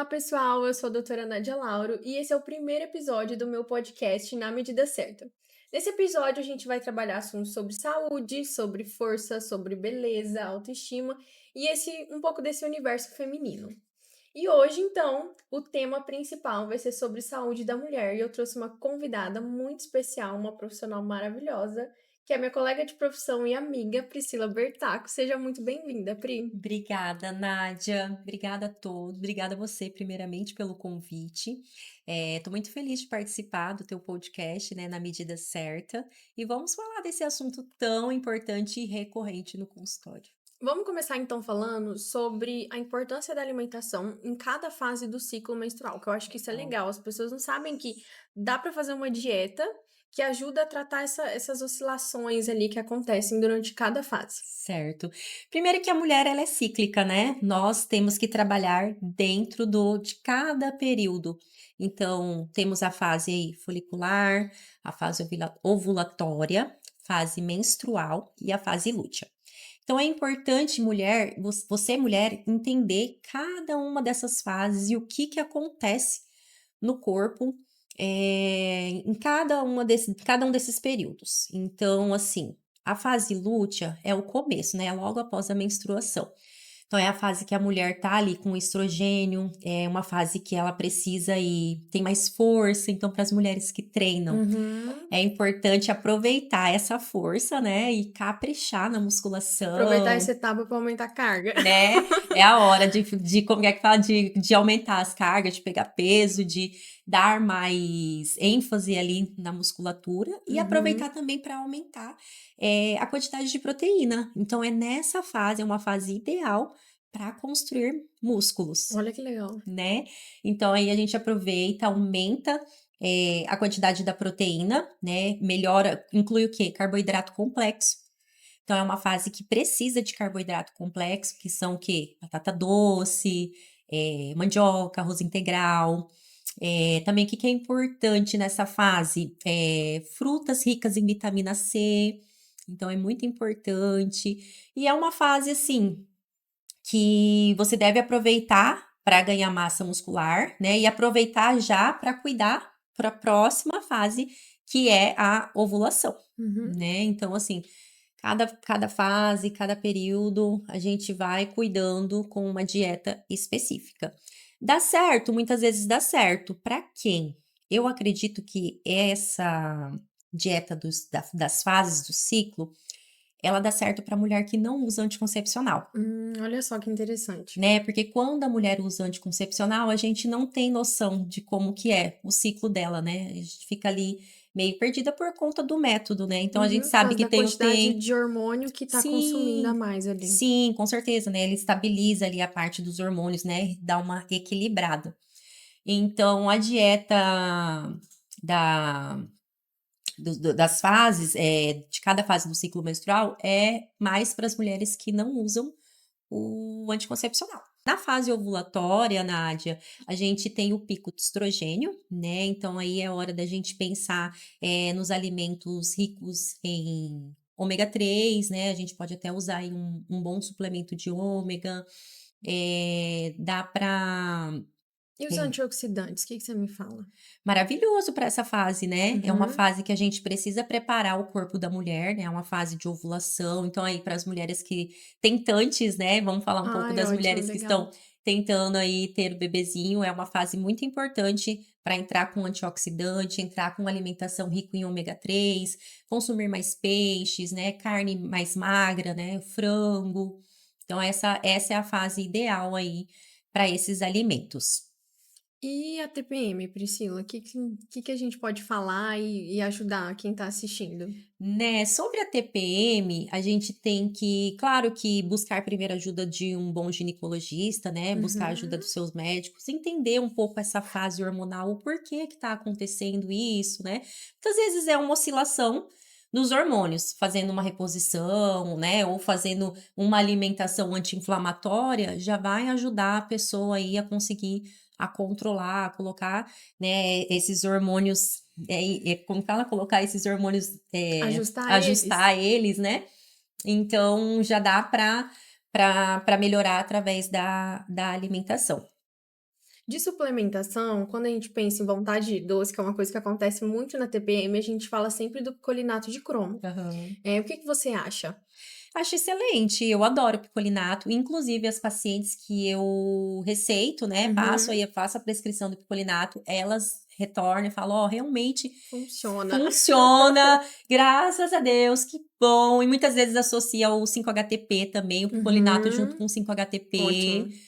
Olá, pessoal. Eu sou a doutora Nádia Lauro e esse é o primeiro episódio do meu podcast Na Medida Certa. Nesse episódio, a gente vai trabalhar assuntos sobre saúde, sobre força, sobre beleza, autoestima e um pouco desse universo feminino. E hoje, então, o tema principal vai ser sobre saúde da mulher e eu trouxe uma convidada muito especial, uma profissional maravilhosa, que é minha colega de profissão e amiga, Priscila Bertaco. Seja muito bem-vinda, Pri. Obrigada, Nádia. Obrigada a todos. Obrigada a você, primeiramente, pelo convite. Estou muito feliz de participar do teu podcast, né, na medida certa. E vamos falar desse assunto tão importante e recorrente no consultório. Vamos começar então falando sobre a importância da alimentação em cada fase do ciclo menstrual, que eu acho que isso é Ó, legal. As pessoas não sabem que dá para fazer uma dieta que ajuda a tratar essas oscilações ali que acontecem durante cada fase. certo. Primeiro que a mulher ela é cíclica, né? Nós temos que trabalhar dentro de cada período. Então, temos a fase aí folicular, a fase ovulatória, fase menstrual e a fase lútea. Então é importante mulher, você mulher, entender cada uma dessas fases e o que que acontece no corpo, em cada um desses períodos. Então, assim, a fase lútea é o começo, né, é logo após a menstruação. Então é a fase que a mulher tá ali com estrogênio, é uma fase que ela precisa e tem mais força, então para as mulheres que treinam, Uhum. é importante aproveitar essa força, né, e caprichar na Aproveitar musculação, essa etapa para aumentar a carga. né. É a hora de como é que fala? De aumentar as cargas, de pegar peso, de dar mais ênfase ali na musculatura e Uhum. aproveitar também para aumentar, a quantidade de proteína. Então é nessa fase, é uma fase ideal para construir músculos. Olha que legal. Né. Então aí a gente aproveita, aumenta, a quantidade da proteína, né, melhora inclui o quê? Carboidrato complexo. Então é uma fase que precisa de carboidrato complexo, que são o quê? Batata doce, mandioca, arroz integral. Também o que que é importante nessa fase? Frutas ricas em vitamina C, então é muito importante. E é uma fase, assim, que você deve aproveitar para ganhar massa muscular, né, e aproveitar já para cuidar para a próxima fase, que é a ovulação, Uhum. né. Então, assim, cada fase, cada período, a gente vai cuidando com uma dieta específica. Dá certo? Muitas vezes dá certo. Para quem? Eu acredito que essa dieta das fases do ciclo, ela dá certo para mulher que não usa anticoncepcional. Olha só que interessante. Né, porque quando a mulher usa anticoncepcional, a gente não tem noção de como que é o ciclo dela, né, a gente fica ali meio perdida por conta do método, né, então a gente Uhum. Por sabe causa que da tem o quantidade tempo. de hormônio que tá consumindo a Sim, mais ali. sim, com certeza, né, ele estabiliza ali a parte dos hormônios, né, dá uma equilibrada. Então a dieta da das fases, de cada fase do ciclo menstrual é mais para as mulheres que não usam o anticoncepcional. Na fase ovulatória, Nádia, a gente tem o pico de estrogênio, né? Então aí é hora da gente pensar nos alimentos ricos em ômega 3, né? A gente pode até usar aí um bom suplemento de ômega. Dá para. E os antioxidantes, o que que você me fala? Maravilhoso para essa fase, né. É uma Uhum. fase que a gente precisa preparar o corpo da mulher, né, é uma fase de ovulação, então aí para as mulheres que tentantes, né, vamos falar um pouco Ai, das ótimo, mulheres que legal. estão tentando aí ter o bebezinho, é uma fase muito importante para entrar com antioxidante, entrar com alimentação rica em ômega 3, consumir mais peixes, né, carne mais magra, né, frango. Então essa é a fase ideal aí para esses alimentos. E a TPM, Priscila, o que que a gente pode falar e ajudar quem tá assistindo? Né, sobre a TPM, a gente tem que, claro que buscar primeiro ajuda de um bom ginecologista, né, buscar a ajuda Uhum. dos seus médicos, entender um pouco essa fase hormonal, o porquê que tá acontecendo isso, né. Muitas vezes é uma oscilação dos hormônios, fazendo uma reposição, né, ou fazendo uma alimentação anti-inflamatória, já vai ajudar a pessoa aí a conseguir a controlar, a colocar, né, esses hormônios como fala? Colocar esses hormônios, Ajustar eles? ajustar eles, né, então já dá para melhorar através da alimentação. De suplementação, quando a gente pensa em vontade de doce, que é uma coisa que acontece muito na TPM, a gente fala sempre do picolinato de cromo. Aham. O que que você acha? Acho excelente, eu adoro picolinato, inclusive as pacientes que eu receito, né, passo Uhum. aí, eu faço a prescrição do picolinato, elas retornam e falam: "Ó, realmente Funciona. funciona, graças a Deus, que bom", e muitas vezes associa o 5-HTP também, o picolinato junto com Uhum. o 5-HTP. Ótimo.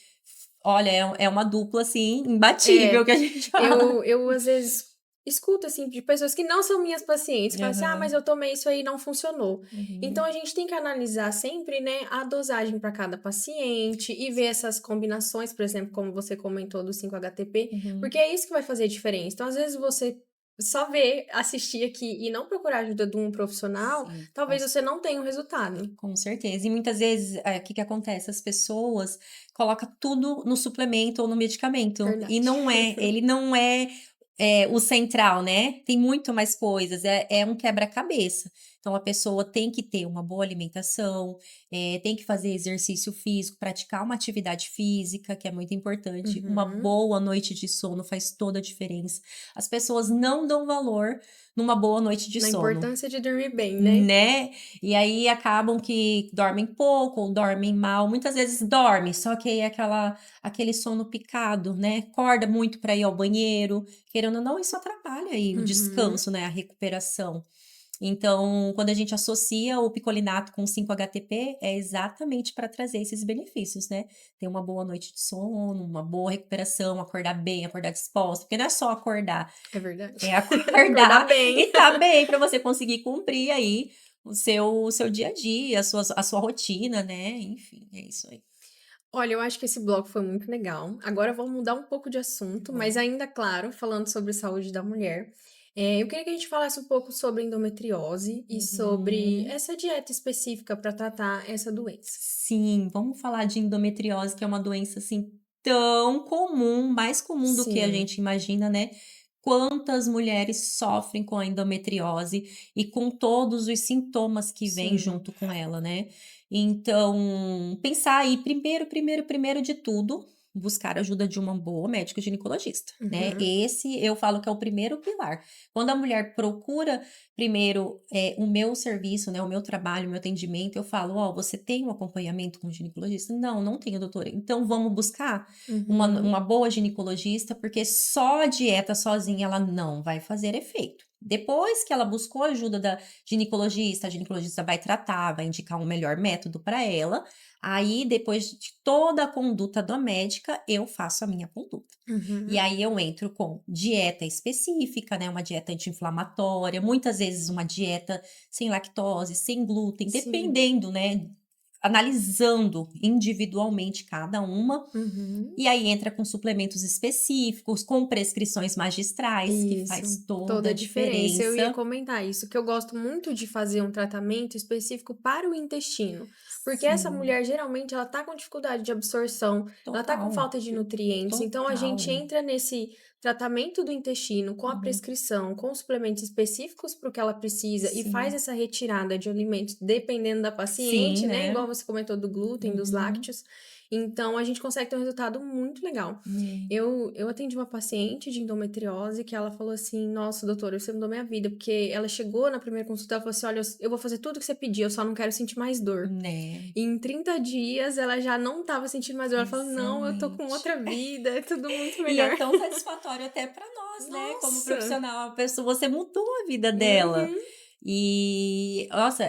Olha, é uma dupla, assim, imbatível É, que a gente fala. eu às vezes escuto, assim, de pessoas que não são minhas pacientes, falam assim: "Ah, mas Aham. eu tomei isso aí e não funcionou". Então Uhum. a gente tem que analisar sempre, né, a dosagem para cada paciente e ver essas combinações, por exemplo, como você comentou do 5-HTP, porque Uhum. é isso que vai fazer a diferença. Então, às vezes, você só ver, assistir aqui e não procurar a ajuda de um profissional, Sim, talvez você não tenha um resultado. com certeza. E muitas vezes, o que que acontece? As pessoas colocam tudo no suplemento ou no medicamento, e Verdade. não é, ele não é, o central, né, tem muito mais coisas, é um quebra-cabeça. Então a pessoa tem que ter uma boa alimentação, tem que fazer exercício físico, praticar uma atividade física, que é muito importante, uma Uhum. boa noite de sono faz toda a diferença. As pessoas não dão valor numa boa noite de Na sono. importância de dormir bem, né? Né, e aí acabam que dormem pouco ou dormem mal, muitas vezes dorme, só que aí é aquele sono picado, né, acorda muito para ir ao banheiro, querendo ou não, isso atrapalha aí o Uhum. descanso, né, a recuperação. Então, quando a gente associa o picolinato com 5-HTP, é exatamente para trazer esses benefícios, né, ter uma boa noite de sono, uma boa recuperação, acordar bem, acordar disposta, porque não é só acordar, É verdade. é Acordar acordar bem. e tá bem para você conseguir cumprir aí o seu dia a dia, a sua rotina, né, enfim, é isso aí. Olha, eu acho que esse bloco foi muito legal. Agora vamos mudar um pouco de assunto, mas Vamos. ainda, claro, falando sobre saúde da mulher. Eu queria que a gente falasse um pouco sobre endometriose e sobre Uhum. essa dieta específica para tratar essa doença. Sim, vamos falar de endometriose, que é uma doença, assim, tão comum, mais comum do que a Sim, gente imagina, né. Quantas mulheres sofrem com a endometriose e com todos os sintomas que vêm sim. junto com ela, né. Então, pensar aí primeiro de tudo, buscar a ajuda de uma boa médico ginecologista, né. Uhum, Esse eu falo que é o primeiro pilar. Quando a mulher procura primeiro, o meu serviço, né, o meu trabalho, o meu atendimento, eu falo: "Ó, você tem um acompanhamento com ginecologista?". "Não, não tenho doutora". "Então vamos buscar uma uhum. boa ginecologista, porque só a dieta sozinha ela não vai fazer efeito". Depois que ela buscou a ajuda da ginecologista, a ginecologista vai tratar, vai indicar um melhor método para ela, aí depois de toda a conduta da médica, eu faço a minha conduta. E Uhum. aí eu entro com dieta específica, né, uma dieta anti-inflamatória, muitas vezes uma dieta sem lactose, sem glúten, Sim. dependendo, né, analisando individualmente cada uma, Uhum. e aí entra com suplementos específicos, com prescrições magistrais, que Isso, faz toda toda a a diferença. Eu ia diferença. comentar isso, que eu gosto muito de fazer um tratamento específico para o intestino, porque essa Sim, mulher geralmente ela tá com dificuldade de absorção, ela tá com total, falta de nutrientes, então a gente total. entra nesse tratamento do intestino com a Uhum. prescrição, com suplementos específicos para o que ela precisa e faz Sim, essa retirada de alimentos dependendo da sim, paciente, né? né. Igual você comentou do glúten, dos Uhum. lácteos. Então a gente consegue ter um resultado muito legal. É. Eu atendi uma paciente de endometriose que ela falou assim: "Nossa, doutora, você mudou minha vida", porque ela chegou na primeira consulta, ela falou assim: "Olha, eu vou fazer tudo que você pedir, eu só não quero sentir mais dor". Né, E em 30 dias ela já não estava sentindo mais dor, ela falou: "Não, eu tô com excelente. outra vida, é tudo muito E é melhor". tão satisfatório até para nós, né, como Nossa! profissional, a pessoa você mudou a vida dela. Uhum. E, nossa,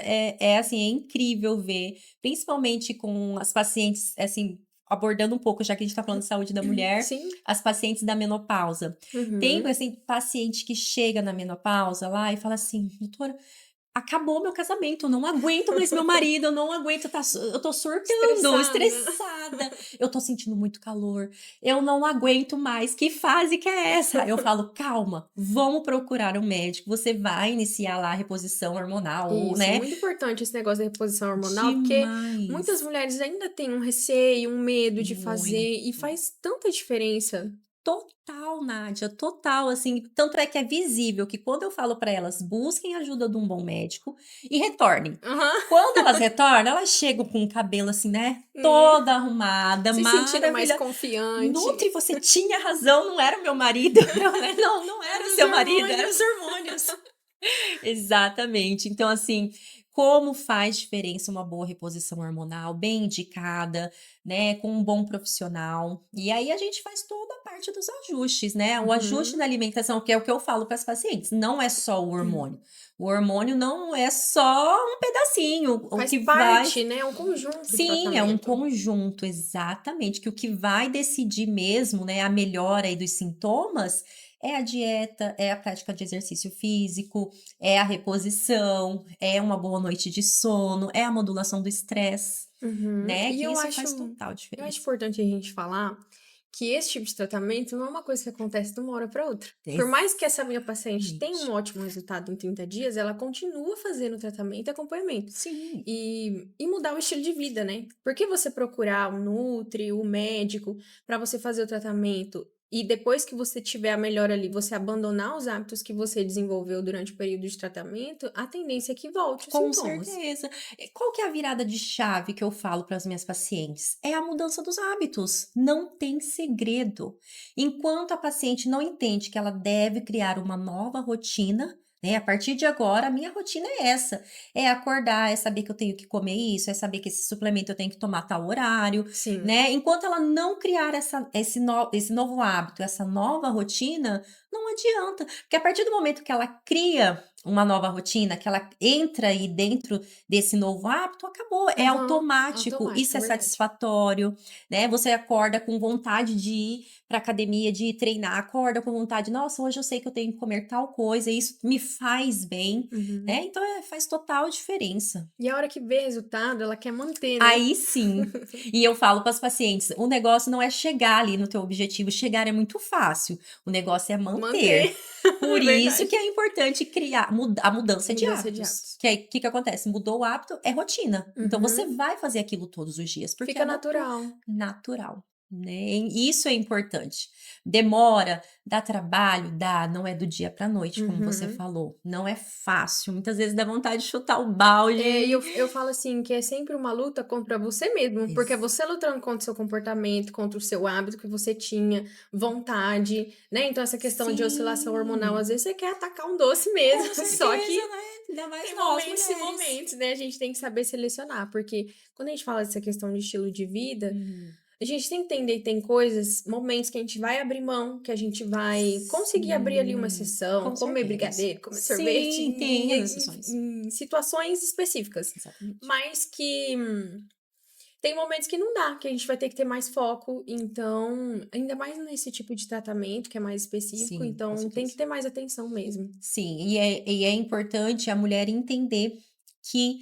assim, é incrível ver, principalmente com as pacientes, assim, abordando um pouco, já que a gente tá falando de saúde da mulher, Sim. as pacientes da menopausa. Tem, Uhum. assim, paciente que chega na menopausa lá e fala assim: "Doutora, acabou meu casamento, eu não aguento mais meu marido, eu não aguento, eu tô surtando, Estressada. estressada, eu tô sentindo muito calor, eu não aguento mais, que fase que é essa?". Aí eu falo: "Calma, vamos procurar um médico, você vai iniciar lá a reposição hormonal ou, Isso, né". muito importante esse negócio da reposição hormonal, porque muitas Demais. mulheres ainda têm um receio, um medo de fazer, e Muito. faz tanta diferença. Total, Nádia, total, assim, tanto é que é visível que quando eu falo para elas: "Busquem ajuda de um bom médico e retornem". Aham. Quando elas retornam, elas chegam com o cabelo, assim, né, Hum, toda arrumada, se sentindo mais maravilha confiante. Nutri, você tinha razão, não era o meu marido, não era o Eram os seu marido, eram os hormônios. hormônios. Exatamente. Então, assim, como faz diferença uma boa reposição hormonal, bem indicada, né, com um bom profissional. E aí a gente faz toda a parte dos ajustes, né? O ajuste Uhum. na alimentação, que é o que eu falo para as pacientes, não é só o hormônio. O hormônio não é só um pedacinho, o Faz que vai parte, né, é um conjunto de Sim, é um tratamento. conjunto, exatamente, que o que vai decidir mesmo, né, a melhora aí dos sintomas é a dieta, é a prática de exercício físico, é a reposição, é uma boa noite de sono, é a modulação do estresse, Uhum. né, E que eu isso acho faz total eu acho diferença. importante a gente falar que esse tipo de tratamento não é uma coisa que acontece de uma hora para outra. Por mais que essa minha paciente tenha um Exatamente. ótimo resultado em 30 dias, ela continua fazendo tratamento e acompanhamento. Sim, E mudar o estilo de vida, né? Por que você procurar o Nutri, o médico, para você fazer o tratamento e depois que você tiver a melhora ali, você abandonar os hábitos que você desenvolveu durante o período de tratamento, a tendência é que volte os com sintomas. certeza. E qual que é a virada de chave que eu falo para as minhas pacientes? É a mudança dos hábitos. Não tem segredo. Enquanto a paciente não entende que ela deve criar uma nova rotina, né? A partir de agora, a minha rotina é essa: é acordar, é saber que eu tenho que comer isso, é saber que esse suplemento eu tenho que tomar tal horário, Sim. né? Enquanto ela não criar esse novo hábito, essa nova rotina, não adianta. Porque a partir do momento que ela cria uma nova rotina, que ela entra aí dentro desse novo hábito, acabou, é Aham. automático, Automático, isso é é verdade. satisfatório, né? Você acorda com vontade de ir para academia, de ir treinar, acorda com vontade, nossa, hoje eu sei que eu tenho que comer tal coisa, isso me faz bem, né? Uhum. Então faz total diferença. E a hora que vê resultado, ela quer manter, né? Aí sim. E eu falo para as pacientes, o negócio não é chegar ali no teu objetivo, chegar é muito fácil, o negócio é Manter. manter. Por É isso que verdade. é importante criar a mudança de Mudança de hábitos. hábitos. Que aí, o que que acontece? Mudou o hábito, é rotina. Então você Uhum. vai fazer aquilo todos os dias, porque Fica é da tua natural. natural, né? E isso é importante. Demora, dá trabalho, dá, não é do dia para noite, como você Uhum. falou. Não é fácil. Muitas vezes dá vontade de chutar o É, e balde. eu falo assim, que é sempre uma luta contra você mesmo, porque é você lutando contra o seu comportamento, contra o seu hábito que você tinha, vontade, né? Então, essa questão de oscilação hormonal, às Sim, vezes você quer atacar um doce mesmo, com só certeza, que né, ainda mais tem nós momentos e mulheres. momentos, né? A gente tem que saber selecionar, porque quando a gente fala dessa questão de estilo de vida, Uhum. a gente tem que entender que tem coisas, momentos que a gente vai abrir mão, que a gente vai conseguir abrir ali uma Sim, sessão, com comer certeza. brigadeiro, comer sorvete, Sim, tem as exceções. em situações específicas. Exatamente. Mas que tem momentos que não dá, que a gente vai ter que ter mais foco. Então, ainda mais nesse tipo de tratamento que é mais específico, Sim, com então tem que certeza. ter mais atenção mesmo. Sim, e é importante a mulher entender que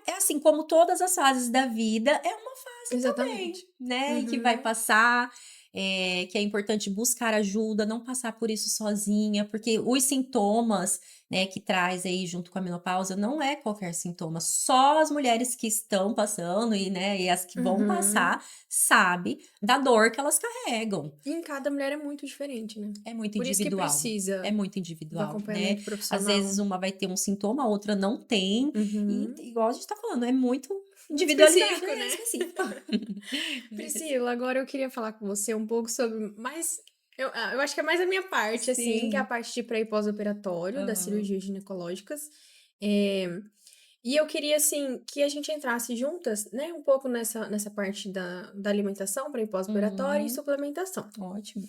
é assim, como todas as fases da vida, é uma fase também, Exatamente. né, que vai Uhum. passar, que é importante buscar ajuda, não passar por isso sozinha, porque os sintomas, né, que traz aí junto com a menopausa não é qualquer sintoma, só as mulheres que estão passando e, né, e as que vão Uhum. passar, sabe da dor que elas carregam. E em cada mulher é muito diferente, né? É muito Por isso que individual, é precisa muito do individual, né. acompanhamento Às profissional. vezes uma vai ter um sintoma, a outra não tem, e Uhum. igual a gente tá falando, é muito Muito individualizado, específico, é né? específico. Muito Priscila, específico. agora eu queria falar com você um pouco sobre mais. Eu acho que é mais a minha parte, assim, que é a Sim. parte de pré e pós-operatório das Aham. cirurgias ginecológicas. É, e eu queria, assim, que a gente entrasse juntas, né, um pouco nessa parte da alimentação pré e pós-operatório e Uhum. suplementação. Ótimo.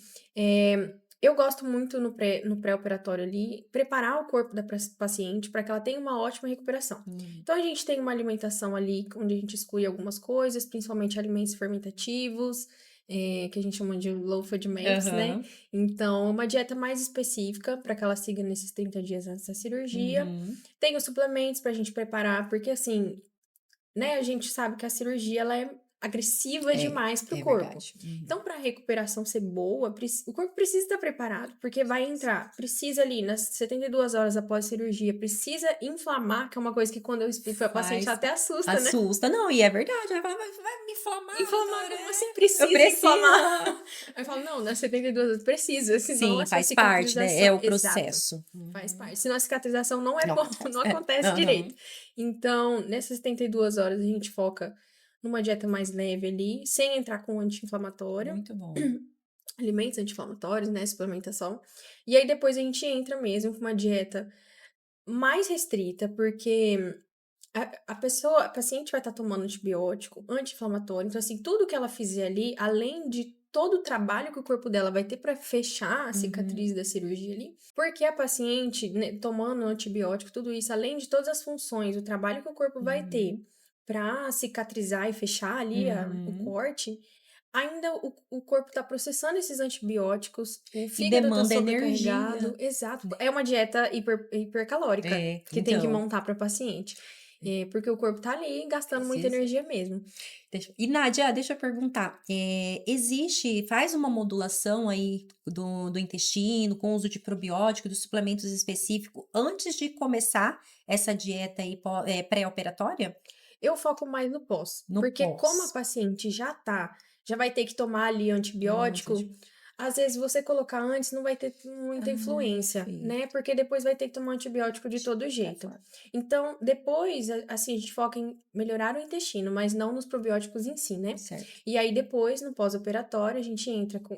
Eu gosto muito no pré-operatório ali, preparar o corpo da paciente para que ela tenha uma ótima recuperação. Hum. Então, a gente tem uma alimentação ali onde a gente exclui algumas coisas, principalmente alimentos fermentativos, que a gente chama de low FODMAPs, né? Aham. Então, uma dieta mais específica para que ela siga nesses 30 dias antes da cirurgia. Uhum. Tem os suplementos para a gente preparar, porque assim, né, a gente sabe que a cirurgia, ela é agressiva demais para o É corpo. verdade. Uhum. Então, para a recuperação ser boa, o corpo precisa estar preparado, porque vai entrar, precisa ali nas 72 horas após a cirurgia, precisa inflamar, que é uma coisa que quando eu explico para paciente Faz até assusta, né? assusta. Não, e é verdade, vai falar: "Vai me inflamar, Inflamar, doutora, como assim? eu Precisa preciso". inflamar. Aí eu falo, não, nas 72 horas precisa, senão Sim, essa faz parte, né, é cicatrização. o Exato, processo. faz Uhum. parte. Senão a cicatrização não é Não bom, acontece. não É. acontece direito. Aham. Então, nessas 72 horas, a gente foca numa dieta mais leve ali, sem entrar com anti-inflamatório, Muito bom. alimentos anti-inflamatórios, né? Suplementação. E aí depois a gente entra mesmo com uma dieta mais restrita, porque a paciente vai estar tomando antibiótico, anti-inflamatório, então, assim, tudo que ela fizer ali, além de todo o trabalho que o corpo dela vai ter para fechar a cicatriz Uhum, da cirurgia ali, porque a paciente, né, tomando antibiótico, tudo isso, além de todas as funções, o trabalho que o corpo vai ter uhum, para cicatrizar e fechar ali o uhum. corte, ainda o corpo está processando esses antibióticos, o E fígado está demanda sobrecarregado, energia. exato. É uma dieta hipercalórica que tem que Então, montar para paciente. Porque o corpo tá ali gastando muita precisa. energia mesmo. E Nádia, deixa eu perguntar, faz uma modulação aí do intestino, com uso de probiótico, dos suplementos específicos, antes de começar essa dieta aí pré-operatória? Eu foco mais no pós, No porque como a pós. paciente já vai ter que tomar ali Antes antibiótico, de... às vezes você colocar antes não vai ter muita Ah, influência, né? perfeito. Porque depois vai ter que tomar antibiótico de De todo qualquer jeito. forma. Então, depois, assim, a gente foca em melhorar o intestino, mas não nos probióticos em si, né? Certo. E aí depois, no pós-operatório,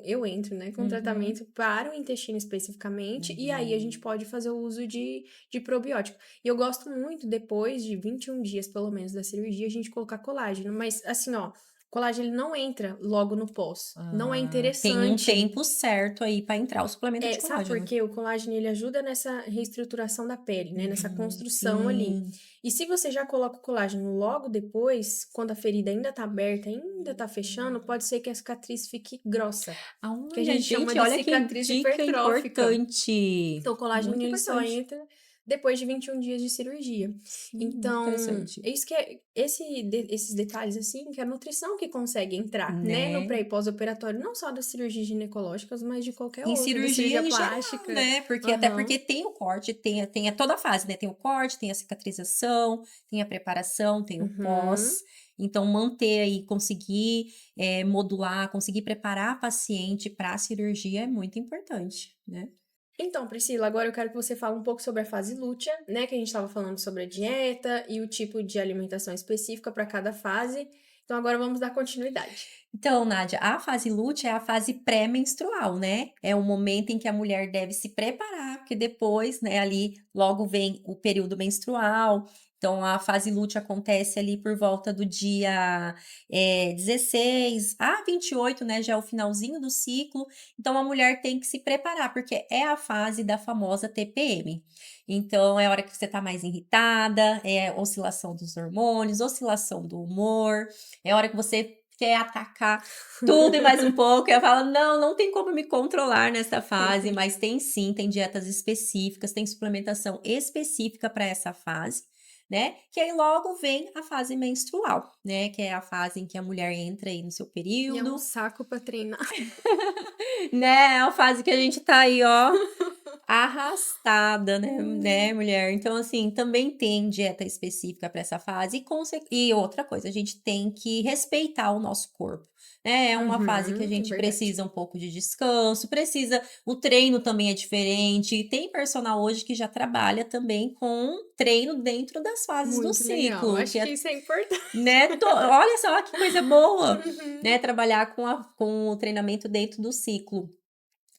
eu entro, né, com Uhum, tratamento para o intestino especificamente, e aí a gente uhum. pode fazer o uso de probiótico. E eu gosto muito, depois de 21 dias, pelo menos, da cirurgia, a gente colocar colágeno. Mas, assim, ó, colágeno ele não entra logo no pós. Não é Ah, tem um interessante. tempo certo aí para entrar o suplemento de Sabe por colágeno. quê? O colágeno ele ajuda nessa reestruturação da pele, né? Nessa construção ali. Sim. E se você já coloca o colágeno logo depois, quando a ferida ainda tá aberta, ainda tá fechando, pode ser que a cicatriz fique grossa. Que a Olha, gente chama gente, de olha que cicatriz dica hipertrófica. importante. Então, o colágeno Muito ele só importante. entra depois de 21 dias de cirurgia. Sim, muito Então, interessante. é isso que esses detalhes assim, que é a nutrição que consegue entrar, né, no Né? pré e pós-operatório, não só das cirurgias ginecológicas, mas de qualquer Em outra, da cirurgia cirurgia em geral, plástica. né? Porque até Aham. porque tem o corte, tem toda a fase, né? Tem o corte, tem a cicatrização, tem a preparação, tem o Uhum. pós. Então, manter aí, conseguir modular, conseguir preparar a paciente para a cirurgia é muito importante, né? Então, Priscila, agora eu quero que você fale um pouco sobre a fase lútea, né, que a gente estava falando sobre a dieta e o tipo de alimentação específica para cada fase. Então, agora vamos dar continuidade. Então, Nádia, a fase lútea é a fase pré-menstrual, né? É o momento em que a mulher deve se preparar, porque depois, né, ali logo vem o período menstrual. Então, a fase lútea acontece ali por volta do dia 16 a 28, né? Já é o finalzinho do ciclo. Então, a mulher tem que se preparar, porque é a fase da famosa TPM. Então, é a hora que você tá mais irritada, é oscilação dos hormônios, oscilação do humor, é a hora que você quer atacar tudo e mais um pouco, e ela fala: "Não, não tem como me controlar nessa fase", mas tem sim, tem dietas específicas, tem suplementação específica para essa fase, né, que aí logo vem a fase menstrual, né, que é a fase em que a mulher entra aí no seu E é um período, saco para treinar. né, é a fase que a gente tá aí, ó, arrastada, né, mulher. Então, assim, também tem dieta específica para essa fase e outra coisa, a gente tem que respeitar o nosso corpo, né. É uma fase que a É gente verdade. precisa um pouco de descanso, precisa o treino também é diferente. Tem personal hoje que já trabalha também com treino dentro das fases do Muito legal. ciclo, que Acho que é, isso é importante. né, olha só que coisa boa, Uhum. né, trabalhar com o treinamento dentro do ciclo.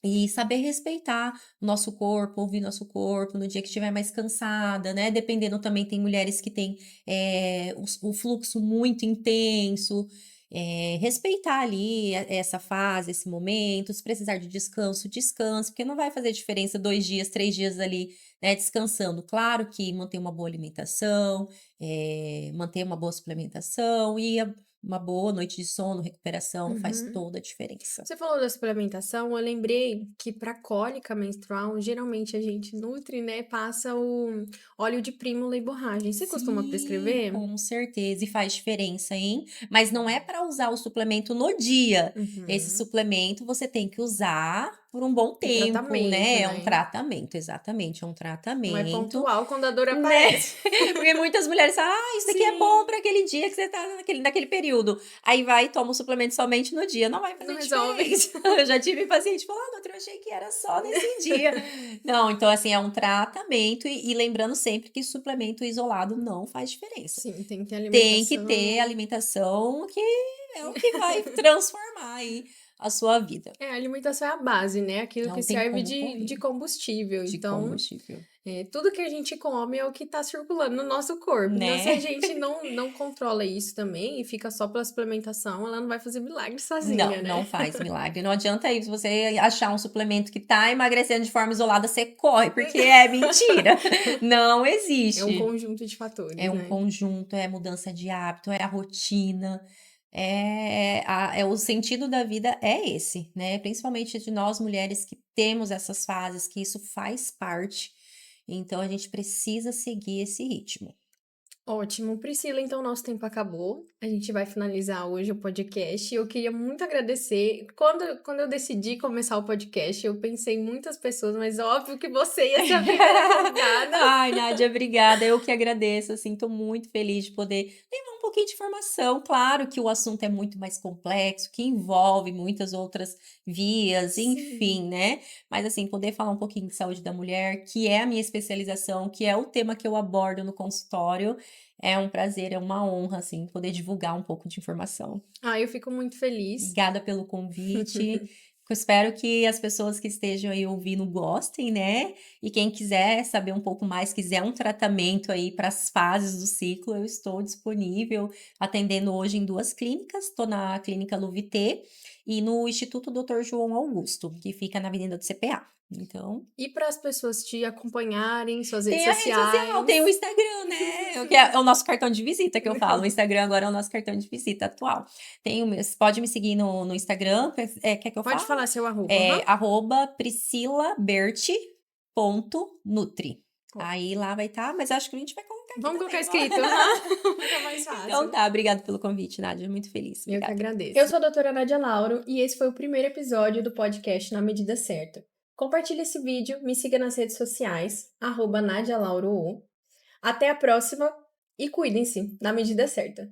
E saber respeitar o nosso corpo, ouvir nosso corpo no dia que estiver mais cansada, né? Dependendo também, tem mulheres que têm o fluxo muito intenso. Respeitar ali essa fase, esse momento. Se precisar de descanso, descanse, porque não vai fazer diferença 2 dias, 3 dias ali, né, descansando. Claro que manter uma boa alimentação, manter uma boa suplementação e uma boa noite de sono, recuperação, faz Uhum. toda a diferença. Você falou da suplementação, eu lembrei que para cólica menstrual, geralmente a gente nutre, né, passa o óleo de prímula e borragem. Você costuma Sim, prescrever? com certeza, e faz diferença, hein. Mas não é para usar o suplemento no dia. Esse Uhum. suplemento você tem que usar por um bom Um tempo, tratamento, né, é um né? tratamento, exatamente, é um Não é tratamento, pontual quando a dor né. aparece. Porque muitas mulheres falam: "Ah, isso daqui é bom Sim, para aquele dia que você tá naquele período". Aí vai e toma o suplemento somente no dia, não vai não fazer resolve. diferença. Eu já tive paciente que falou: "Ah, doutora, eu achei que era só nesse dia". Não, então assim, é um tratamento e lembrando sempre que suplemento isolado não faz diferença. Sim, tem que ter Tem que ter alimentação. alimentação que é o que vai transformar aí a sua vida. É, a alimentação é a base, né? Aquilo que Não tem serve como de correr combustível. de Então, combustível, tudo que a gente come é o que está circulando no nosso corpo. Então, se a né. gente não controla isso também e fica só pela suplementação, ela não vai fazer milagre Não, sozinha, não né? faz milagre. Não adianta aí, se você achar um suplemento que tá emagrecendo de forma isolada, você corre, porque é mentira. Não É um existe. conjunto de É fatores, um né? conjunto, é mudança de hábito, é a rotina, é o sentido da vida é esse, né, principalmente de nós mulheres que temos essas fases, que isso faz parte, então a gente precisa seguir esse ritmo. Ótimo. Priscila, então nosso tempo acabou. A gente vai finalizar hoje o podcast. Eu queria muito agradecer. Quando eu decidi começar o podcast, eu pensei em muitas pessoas, mas óbvio que você ia ser a primeira convidada. Ai, Nádia, obrigada. Eu que agradeço, assim, tô muito feliz de poder levar um pouquinho de informação. Claro que o assunto é muito mais complexo, que envolve muitas outras vias, Sim. enfim, né? Mas, assim, poder falar um pouquinho de saúde da mulher, que é a minha especialização, que é o tema que eu abordo no consultório, é um prazer, é uma honra, assim, poder divulgar um pouco de informação. Ah, eu fico muito feliz. Obrigada pelo convite. Eu espero que as pessoas que estejam aí ouvindo gostem, né? E quem quiser saber um pouco mais, quiser um tratamento aí para as fases do ciclo, eu estou disponível, atendendo hoje em 2 clínicas. Estou na Clínica Luvité e no Instituto Doutor João Augusto, que fica na Avenida do CPA. Então, E para as pessoas te acompanhar suas redes tem a rede social, tem o sociais. Instagram, né, que é o nosso cartão de visita que eu falo, o Instagram agora é o nosso cartão de visita atual. Tem o meu Você pode me seguir no Instagram, quer que eu Pode fale? falar seu arroba. É Aham. @priscilaberti.nutri. Ó, Aí lá vai estar, mas acho que a gente vai colocar aqui vamos colocar também, escrito. Aham. Fica mais Então fácil. tá, obrigada pelo convite, Nádia, muito feliz, Eu que obrigada. agradeço. Eu sou a doutora Nadia Lauro e esse foi o primeiro episódio do podcast Na Medida Certa. Compartilhe esse vídeo, me siga nas redes sociais, @Nadia Lauro. Até a próxima e cuidem-se, na medida certa.